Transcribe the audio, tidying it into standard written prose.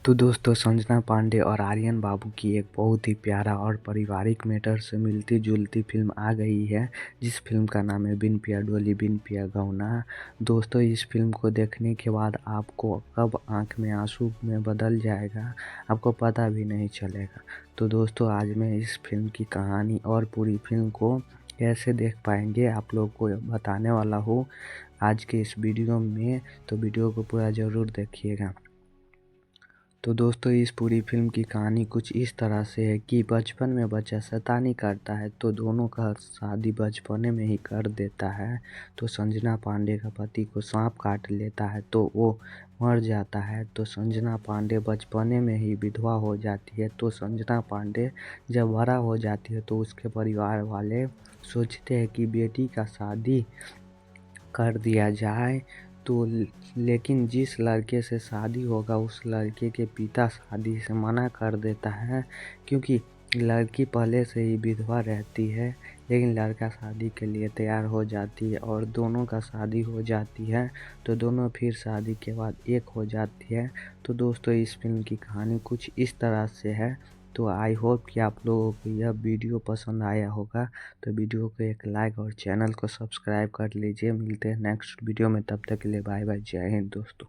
तो दोस्तों संजना पांडे और आर्यन बाबू की एक बहुत ही प्यारा और पारिवारिक मैटर से मिलती जुलती फिल्म आ गई है, जिस फिल्म का नाम है बिन पिया डोली बिन पिया गौना। दोस्तों इस फिल्म को देखने के बाद आपको कब आंख में आंसू में बदल जाएगा आपको पता भी नहीं चलेगा। तो दोस्तों आज मैं इस फिल्म की कहानी और पूरी फिल्म को कैसे देख पाएंगे आप लोग को बताने वाला हूँ आज के इस वीडियो में। तो वीडियो को पूरा ज़रूर देखिएगा। तो दोस्तों इस पूरी फिल्म की कहानी कुछ इस तरह से है कि बचपन में बच्चा शैतानी करता है तो दोनों का शादी बचपने में ही कर देता है। तो संजना पांडे का पति को सांप काट लेता है तो वो मर जाता है। तो संजना पांडे बचपने में ही विधवा हो जाती है। तो संजना पांडे जब बड़ा हो जाती है तो उसके परिवार वाले सोचते हैं कि बेटी का शादी कर दिया जाए। तो लेकिन जिस लड़के से शादी होगा उस लड़के के पिता शादी से मना कर देता है, क्योंकि लड़की पहले से ही विधवा रहती है। लेकिन लड़का शादी के लिए तैयार हो जाती है और दोनों का शादी हो जाती है। तो दोनों फिर शादी के बाद एक हो जाती है। तो दोस्तों इस फिल्म की कहानी कुछ इस तरह से है। तो आई होप कि आप लोगों को यह वीडियो पसंद आया होगा। तो वीडियो को एक लाइक और चैनल को सब्सक्राइब कर लीजिए। मिलते हैं नेक्स्ट वीडियो में, तब तक के लिए बाय बाय, जय हिंद दोस्तों।